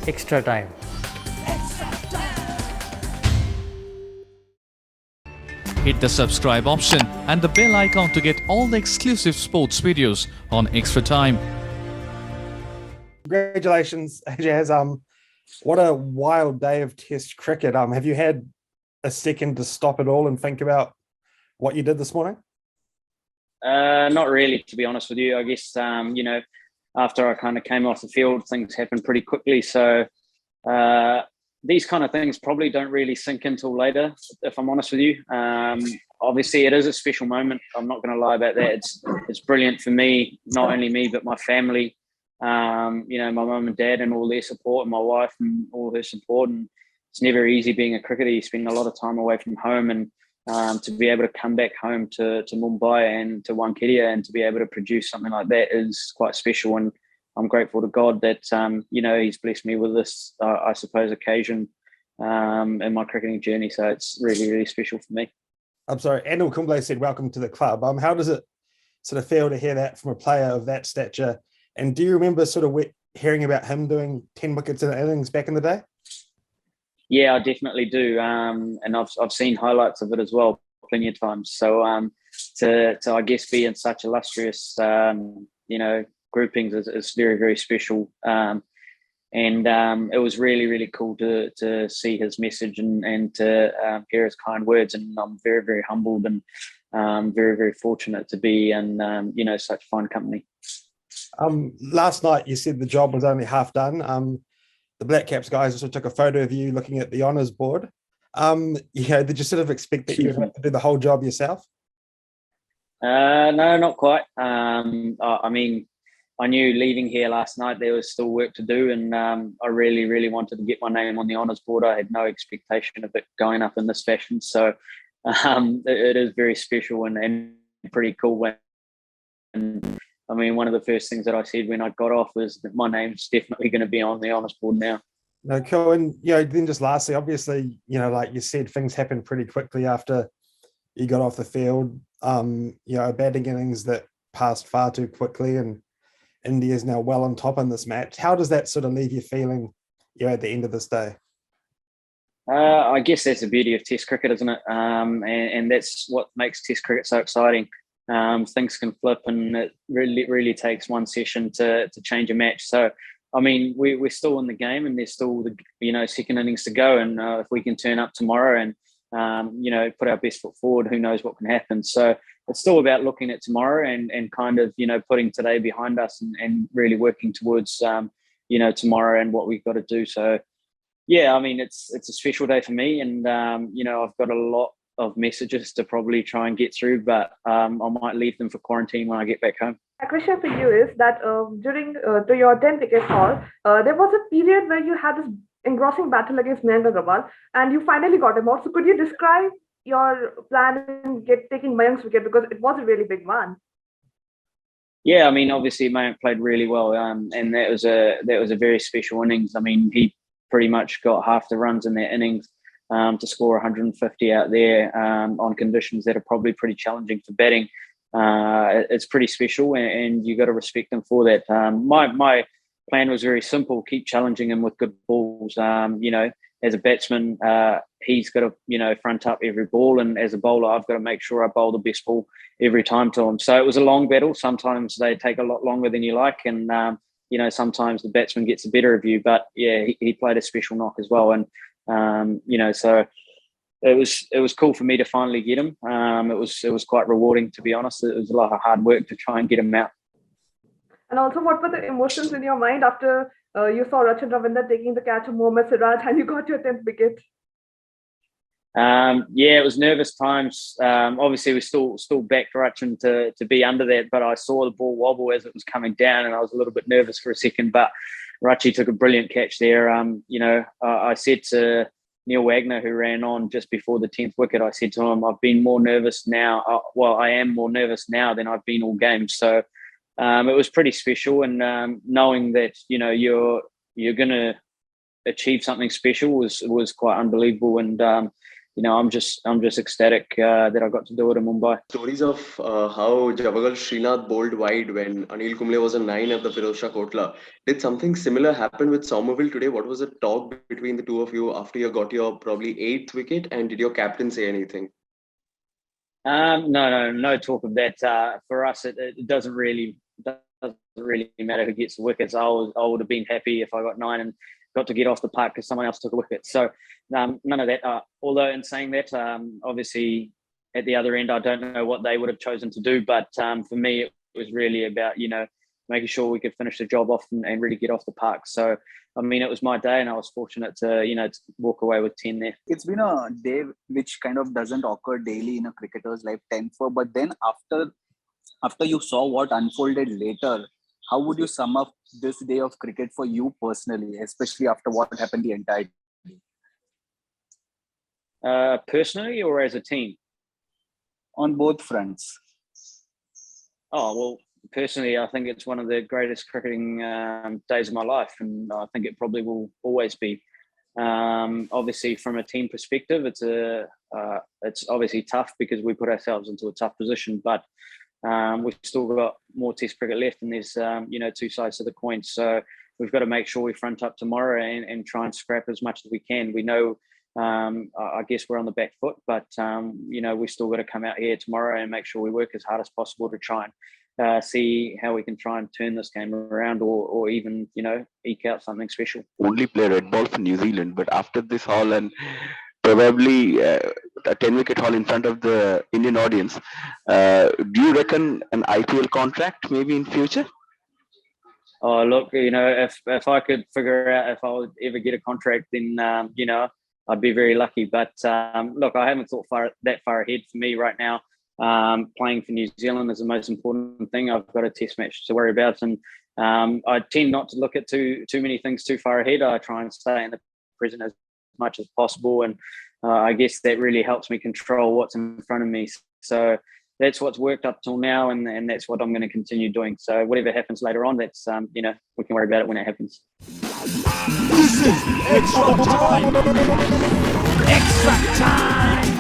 Extra time. Hit the subscribe option and the bell icon to get all the exclusive sports videos on Extra Time. Congratulations, Ajaz. What a wild day of Test cricket. Have you had a second to stop it all and think about what you did this morning? Not really, to be honest with you. I guess, after I kind of came off the field, things happened pretty quickly. So these kind of things probably don't really sink in until later, if I'm honest with you. Obviously, it is a special moment. I'm not going to lie about that. It's brilliant for me, not only me, but my family. My mum and dad and all their support, and my wife and all her support. And it's never easy being a cricketer. You spend a lot of time away from home, and to be able to come back home to Mumbai and to Wankhediya and to be able to produce something like that is quite special. And I'm grateful to God that, he's blessed me with this, I suppose, occasion in my cricketing journey. So it's really, really special for me. I'm sorry, Anil Kumble said, welcome to the club. How does it sort of feel to hear that from a player of that stature? And do you remember sort of hearing about him doing 10 wickets in innings back in the day? Yeah, I definitely do. And I've seen highlights of it as well plenty of times. So to I guess be in such illustrious, groupings is very, very special. And it was really, really cool to see his message and to hear his kind words. And I'm very, very humbled and very, very fortunate to be in, such fine company. Last night you said the job was only half done. The Black Caps guys also took a photo of you looking at the honours board. Did you sort of expect that you would have to do the whole job yourself? No, not quite. I knew leaving here last night there was still work to do, and I really, really wanted to get my name on the honours board. I had no expectation of it going up in this fashion. So it is very special and pretty cool. And one of the first things that I said when I got off was that my name's definitely going to be on the honours board now. No, cool. And, then just lastly, obviously, like you said, things happened pretty quickly after you got off the field. Batting innings that passed far too quickly, and India's now well on top in this match. How does that sort of leave you feeling, at the end of this day? I guess that's the beauty of Test cricket, isn't it? And that's what makes Test cricket so exciting. Things can flip, and it really, really takes one session to change a match. So, we're still in the game, and there's still the second innings to go. And if we can turn up tomorrow and put our best foot forward, who knows what can happen. So it's still about looking at tomorrow and kind of putting today behind us and really working towards tomorrow and what we've got to do. So yeah, it's a special day for me, and I've got a lot of messages to probably try and get through, but I might leave them for quarantine when I get back home. My question for you is that during to your 10 wicket haul, there was a period where you had this engrossing battle against Mayank Agarwal, and you finally got him out. So could you describe your plan in taking Mayank's wicket, because it was a really big one? Yeah, obviously Mayank played really well, and that was a very special innings. He pretty much got half the runs in that innings to score 150 out there on conditions that are probably pretty challenging for batting. It's pretty special, and you got to respect him for that. My plan was very simple: keep challenging him with good balls. As a batsman, he's got to front up every ball, and as a bowler, I've got to make sure I bowl the best ball every time to him. So it was a long battle. Sometimes they take a lot longer than you like, and sometimes the batsman gets the better of you. But yeah, he played a special knock as well, and so it was cool for me to finally get him. It was quite rewarding, to be honest. It was a lot of hard work to try and get him out. And also, what were the emotions in your mind after you saw Rachin Ravindra taking the catch of Mohammad Siraj and you got your 10th wicket? It was nervous times. Obviously, we still backed Rachin to be under that, but I saw the ball wobble as it was coming down, and I was a little bit nervous for a second. But Rachi took a brilliant catch there. I said to Neil Wagner, who ran on just before the 10th wicket, I said to him, I've been more nervous now. I am more nervous now than I've been all game. So it was pretty special, and knowing that you're going to achieve something special was quite unbelievable. And I'm just ecstatic that I got to do it in Mumbai. Stories of how Javagal Srinath bowled wide when Anil Kumble was a 9 at the Firozshah Kotla. Did something similar happen with Somerville today? What was the talk between the two of you after you got your probably 8th wicket, and did your captain say anything? No talk of that. For us, it doesn't really matter who gets the wickets. I would have been happy if I got 9 and got to get off the park because someone else took a wicket. So none of that. Although in saying that, obviously at the other end, I don't know what they would have chosen to do. But for me, it was really about making sure we could finish the job off and really get off the park. So I mean, it was my day, and I was fortunate to to walk away with 10 there. It's been a day which kind of doesn't occur daily in a cricketer's life, 10 for. But then after you saw what unfolded later, how would you sum up this day of cricket for you personally, especially after what happened the entire day? Personally or as a team? On both fronts. Oh, well, personally, I think it's one of the greatest cricketing days of my life, and I think it probably will always be. Obviously, from a team perspective, it's obviously tough because we put ourselves into a tough position, but we've still got more Test cricket left, and there's two sides to the coin. So we've got to make sure we front up tomorrow and try and scrap as much as we can. We know, I guess we're on the back foot, but we still got to come out here tomorrow and make sure we work as hard as possible to try and see how we can try and turn this game around, or even eke out something special. Only play red ball for New Zealand, but after this haul and probably a 10-wicket haul in front of the Indian audience, do you reckon an IPL contract maybe in future? Oh, look, if I could figure out if I would ever get a contract, then I'd be very lucky. But look, I haven't thought that far ahead. For me right now, playing for New Zealand is the most important thing. I've got a test match to worry about, and I tend not to look at too many things too far ahead. I try and stay in the present as much as possible, and I guess that really helps me control what's in front of me. So that's what's worked up till now, and that's what I'm going to continue doing. So whatever happens later on, that's we can worry about it when it happens. This is extra time. Extra time.